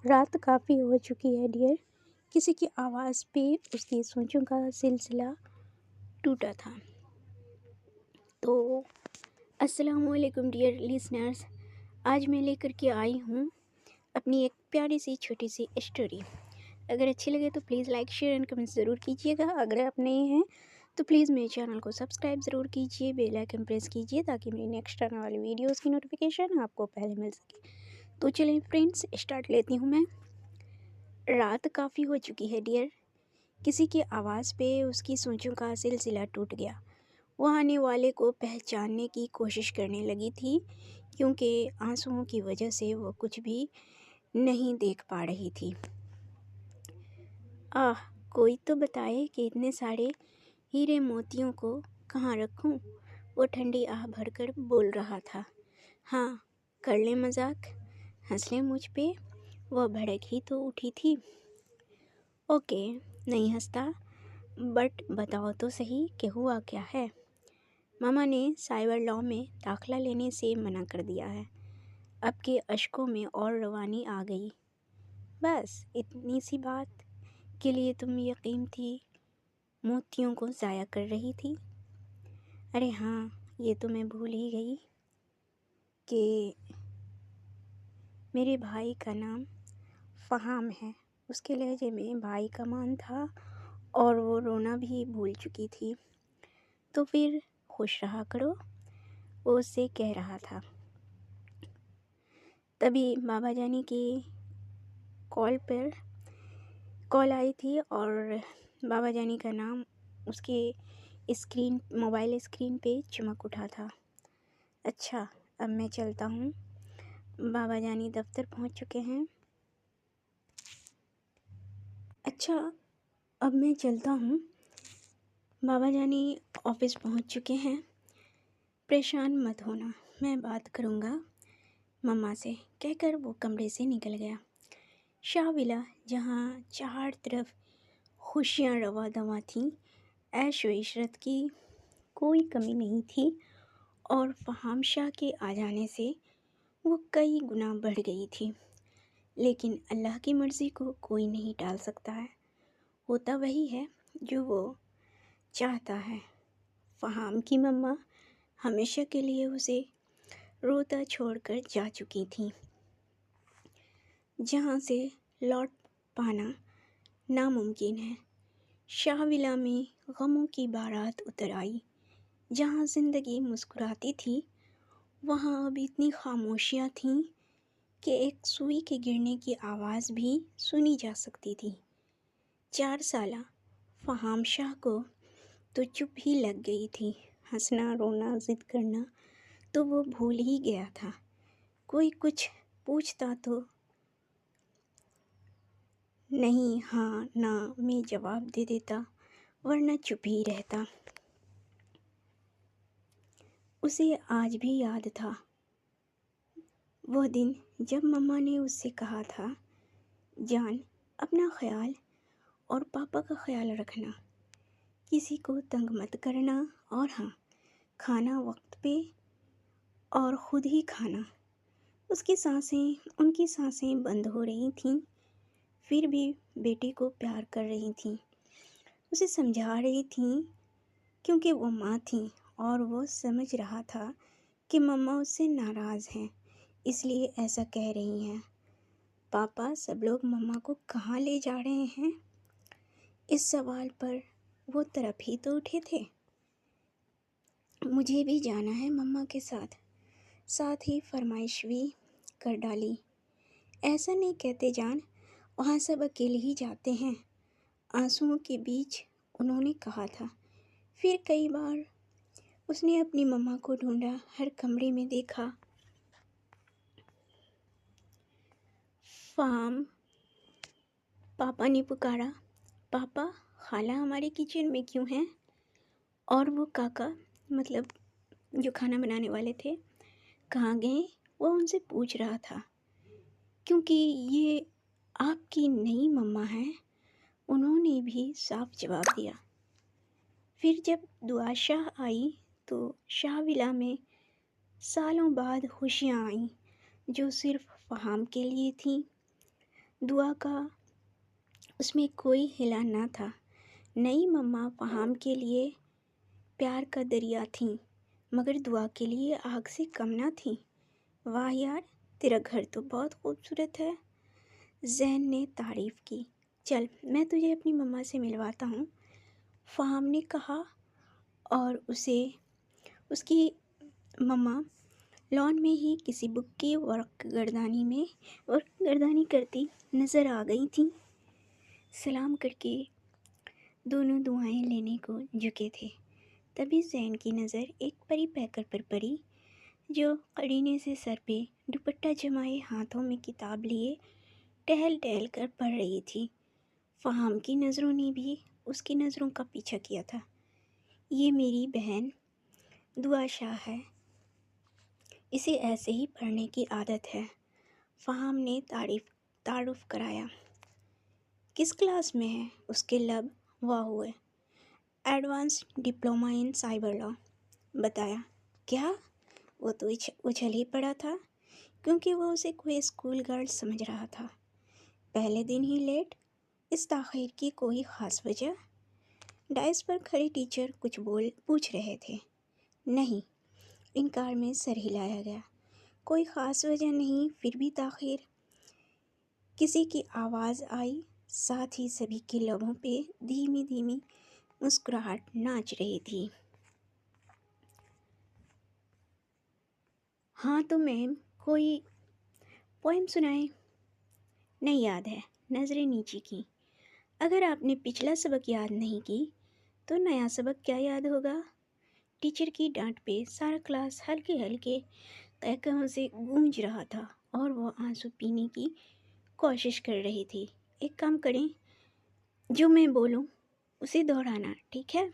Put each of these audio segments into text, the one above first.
रात काफ़ी हो चुकी है डियर। किसी की आवाज़ पे उसकी सोचों का सिलसिला टूटा था। तो अस्सलाम वालेकुम डियर लिसनर्स, आज मैं लेकर के आई हूँ अपनी एक प्यारी सी छोटी सी स्टोरी। अगर अच्छी लगे तो please like share and comment ज़रूर कीजिएगा। अगर आप नए हैं तो प्लीज़ मेरे चैनल को सब्सक्राइब ज़रूर कीजिए, बेल आइकन प्रेस कीजिए ताकि मेरी नेक्स्ट आने वाली वीडियोज़ की नोटिफिकेशन आपको पहले मिल सके। तो चलिए फ्रेंड्स, स्टार्ट लेती हूँ मैं। रात काफ़ी हो चुकी है डियर। किसी की आवाज़ पे उसकी सोचों का सिलसिला टूट गया। वो आने वाले को पहचानने की कोशिश करने लगी थी, क्योंकि आंसुओं की वजह से वो कुछ भी नहीं देख पा रही थी। आह, कोई तो बताए कि इतने सारे हीरे मोतियों को कहाँ रखूं? वो ठंडी आह भरकर बोल रहा था। हाँ, कर ले मजाक, हंस ले मुझ पे। वह भड़क ही तो उठी थी। ओके, नहीं हंसता, बट बताओ तो सही कि हुआ क्या है। मामा ने साइबर लॉ में दाखिला लेने से मना कर दिया है। अब के अशकों में और रवानी आ गई। बस इतनी सी बात के लिए तुम ये कीमती मोतियों को ज़ाया कर रही थी। अरे हाँ, ये तो मैं भूल ही गई कि मेरे भाई का नाम फ़हाम है। उसके लहजे में भाई का मान था और वो रोना भी भूल चुकी थी। तो फिर खुश रहा करो, वो उससे कह रहा था। तभी बाबा जानी की कॉल आई थी और बाबा जानी का नाम उसके मोबाइल स्क्रीन पे चमक उठा था। अच्छा, अब मैं चलता हूँ। बाबा जानी दफ्तर पहुँच चुके हैं। अच्छा, अब मैं चलता हूँ। बाबा जानी ऑफिस पहुँच चुके हैं। परेशान मत होना, मैं बात करूँगा मम्मा से, कहकर वो कमरे से निकल गया। शाहविला, जहाँ चार तरफ खुशियाँ रवा दवा थीं, ऐश व इशरत की कोई कमी नहीं थी, और फ़हाम शाह के आ जाने से वो कई गुना बढ़ गई थी। लेकिन अल्लाह की मर्ज़ी को कोई नहीं टाल सकता है। होता वही है जो वो चाहता है। फ़हाम की मम्मा हमेशा के लिए उसे रोता छोड़कर जा चुकी थी, जहाँ से लौट पाना नामुमकिन है। शाहविला में गमों की बारात उतर आई। जहाँ ज़िंदगी मुस्कुराती थी, वहाँ अब इतनी खामोशियाँ थीं कि एक सुई के गिरने की आवाज़ भी सुनी जा सकती थी। 4 साला फ़हाम शाह को तो चुप ही लग गई थी। हंसना, रोना, ज़िद करना तो वो भूल ही गया था। कोई कुछ पूछता तो नहीं, हाँ, ना में जवाब दे देता, वरना चुप ही रहता। उसे आज भी याद था वो दिन जब मम्मा ने उससे कहा था, जान, अपना ख्याल और पापा का ख्याल रखना, किसी को तंग मत करना, और हाँ, खाना वक्त पे और ख़ुद ही खाना। उनकी सांसें बंद हो रही थीं, फिर भी बेटे को प्यार कर रही थीं, उसे समझा रही थीं, क्योंकि वो माँ थीं और वो समझ रहा था कि मम्मा उससे नाराज़ हैं, इसलिए ऐसा कह रही हैं। पापा, सब लोग मम्मा को कहाँ ले जा रहे हैं? इस सवाल पर वो तरफ ही तो उठे थे। मुझे भी जाना है मम्मा के साथ। साथ ही फरमाइश भी कर डाली। ऐसा नहीं कहते जान, वहाँ सब अकेले ही जाते हैं, आंसुओं के बीच उन्होंने कहा था। फिर कई बार उसने अपनी मम्मा को ढूंढा, हर कमरे में देखा। फ़हाम पापा ने पुकारा, पापा, खाला हमारे किचन में क्यों हैं? और वो काका, मतलब जो खाना बनाने वाले थे, कहाँ गए? वो उनसे पूछ रहा था, क्योंकि ये आपकी नई मम्मा हैं। उन्होंने भी साफ जवाब दिया। फिर जब दुआ शाह आई तो शाहविला में सालों बाद खुशियाँ आईं, जो सिर्फ फ़हाम के लिए थीं। दुआ का उसमें कोई हिला ना था। नई मम्मा फ़हाम के लिए प्यार का दरिया थीं, मगर दुआ के लिए आग से कम ना थीं। वाह यार, तेरा घर तो बहुत खूबसूरत है, ज़ैन ने तारीफ़ की। चल, मैं तुझे अपनी मम्मा से मिलवाता हूँ, फ़हाम ने कहा, और उसे उसकी मम्मा लॉन में ही किसी बुक की गर्दानी करती नज़र आ गई थी। सलाम करके दोनों दुआएं लेने को झुके थे। तभी ज़ैन की नज़र एक परी पैकर पर पड़ी, जो करीने से सर पे दुपट्टा जमाए हाथों में किताब लिए टहल टहल कर पढ़ रही थी। फ़हाम की नज़रों ने भी उसकी नज़रों का पीछा किया था। ये मेरी बहन दुआ शाह है, इसे ऐसे ही पढ़ने की आदत है, फ़हाम ने तारुफ कराया। किस क्लास में है? उसके लब वाह हुए। Advance diploma in cyber law, बताया। क्या? वो तो उछल ही पड़ा था, क्योंकि वो उसे कोई स्कूल गर्ल समझ रहा था। पहले दिन ही लेट, इस ताख़ीर की कोई ख़ास वजह? डाइस पर खड़े टीचर कुछ पूछ रहे थे। नहीं, इनकार में सर हिलाया गया। कोई ख़ास वजह नहीं, फिर भी ताख़ीर। किसी की आवाज़ आई, साथ ही सभी के लबों पे धीमी धीमी मुस्कुराहट नाच रही थी। हाँ तो मैम, कोई पोएम सुनाए? नहीं याद है, नज़रें नीचे की। अगर आपने पिछला सबक याद नहीं की तो नया सबक क्या याद होगा? टीचर की डांट पे सारा क्लास हल्के हल्के कहकहों से गूंज रहा था और वो आंसू पीने की कोशिश कर रही थी। एक काम करें, जो मैं बोलूं उसे दोहराना, ठीक है?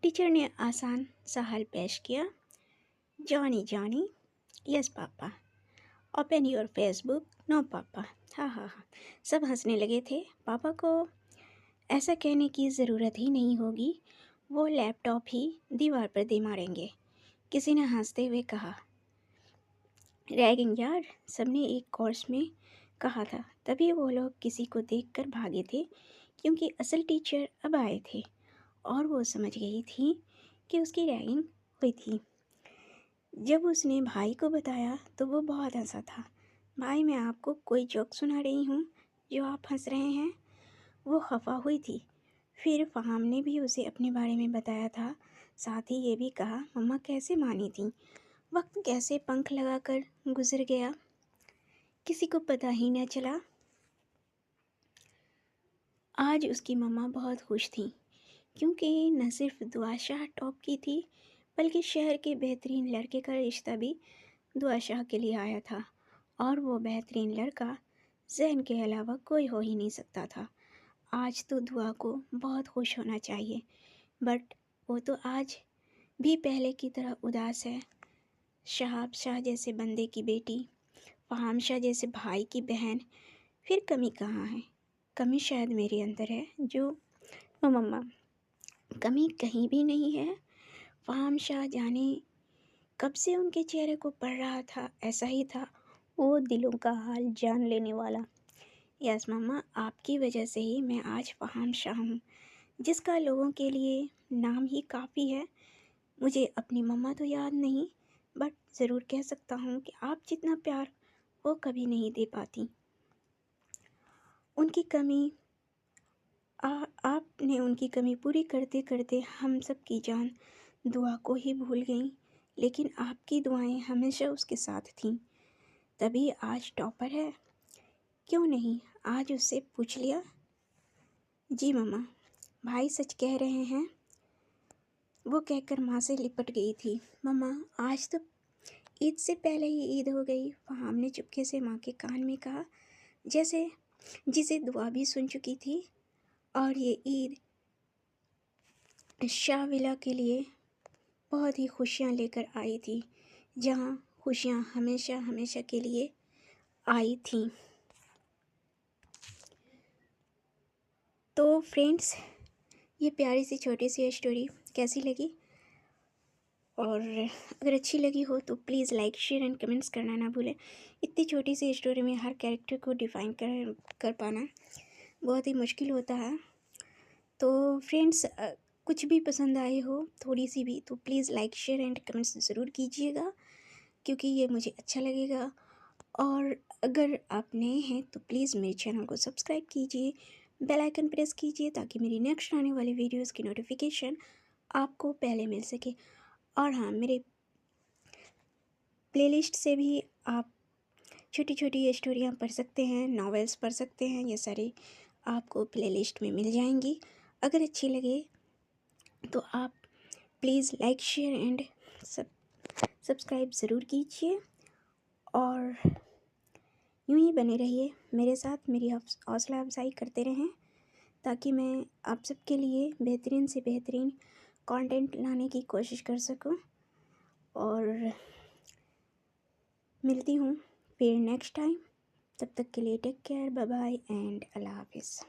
टीचर ने आसान सा हल पेश किया। Johnny Johnny, yes papa. Open your Facebook, no papa. हाँ हाँ हाँ, सब हंसने लगे थे। पापा को ऐसा कहने की ज़रूरत ही नहीं होगी, वो लैपटॉप ही दीवार पर दे मारेंगे, किसी ने हंसते हुए कहा। रैगिंग यार, सबने एक कोर्स में कहा था। तभी वो लोग किसी को देखकर भागे थे, क्योंकि असल टीचर अब आए थे और वो समझ गई थी कि उसकी रैगिंग हुई थी। जब उसने भाई को बताया तो वो बहुत हंसा था। भाई, मैं आपको कोई जोक सुना रही हूँ जो आप हंस रहे हैं। वो खफा हुई थी। फिर फ़हाम ने भी उसे अपने बारे में बताया था, साथ ही ये भी कहा मम्मा कैसे मानी थी, वक्त कैसे पंख लगाकर गुजर गया, किसी को पता ही न चला। आज उसकी मम्मा बहुत खुश थी, क्योंकि न सिर्फ दुआ शाह टॉप की थी, बल्कि शहर के बेहतरीन लड़के का रिश्ता भी दुआ शाह के लिए आया था, और वो बेहतरीन लड़का ज़ैन के अलावा कोई हो ही नहीं सकता था। आज तो दुआ को बहुत खुश होना चाहिए, बट वो तो आज भी पहले की तरह उदास है। शहाब शाह जैसे बंदे की बेटी, फ़हाम शाह जैसे भाई की बहन, फिर कमी कहाँ है? कमी शायद मेरे अंदर है, जो ओ मम्मा, कमी कहीं भी नहीं है। फ़हाम शाह जाने कब से उनके चेहरे को पढ़ रहा था, ऐसा ही था, वो दिलों का हाल जान लेने वाला। यस मम्मा, आपकी वजह से ही मैं आज फ़हाम शाह हूँ, जिसका लोगों के लिए नाम ही काफ़ी है। मुझे अपनी मम्मा तो याद नहीं, बट ज़रूर कह सकता हूँ कि आप जितना प्यार वो कभी नहीं दे पाती। उनकी कमी आपने उनकी कमी पूरी करते करते हम सब की जान दुआ को ही भूल गई, लेकिन आपकी दुआएं हमेशा उसके साथ थीं, तभी आज टॉपर है। क्यों नहीं, आज उससे पूछ लिया? जी मम्मा, भाई सच कह रहे हैं, वो कहकर माँ से लिपट गई थी। मम्मा, आज तो ईद से पहले ही ईद हो गई, फ़हाम ने चुपके से माँ के कान में कहा, जैसे जिसे दुआ भी सुन चुकी थी। और ये ईद शाहविला के लिए बहुत ही खुशियाँ लेकर आई थी, जहाँ खुशियाँ हमेशा हमेशा के लिए आई थीं। तो फ्रेंड्स, ये प्यारी सी छोटी सी स्टोरी कैसी लगी? और अगर अच्छी लगी हो तो please like share and comments करना ना भूलें। इतनी छोटी सी स्टोरी में हर कैरेक्टर को डिफ़ाइन कर पाना बहुत ही मुश्किल होता है। तो फ्रेंड्स, कुछ भी पसंद आए हो थोड़ी सी भी, तो please like share and comments ज़रूर कीजिएगा, क्योंकि ये मुझे अच्छा लगेगा। और अगर आप नए हैं तो प्लीज़ मेरे चैनल को सब्सक्राइब कीजिए, बेल आइकन प्रेस कीजिए, ताकि मेरी नेक्स्ट आने वाली वीडियोस की नोटिफिकेशन आपको पहले मिल सके। और हाँ, मेरे प्लेलिस्ट से भी आप छोटी छोटी स्टोरियाँ पढ़ सकते हैं, नॉवेल्स पढ़ सकते हैं, ये सारी आपको प्लेलिस्ट में मिल जाएंगी। अगर अच्छी लगे तो आप please like share and subscribe ज़रूर कीजिए, और यूं ही बने रहिए मेरे साथ, मेरी हौसला अफजाई करते रहें, ताकि मैं आप सबके लिए बेहतरीन से बेहतरीन कंटेंट लाने की कोशिश कर सकूं। और मिलती हूँ फिर नेक्स्ट टाइम, तब तक के लिए take care, bye bye and अल्लाह हाफिज़।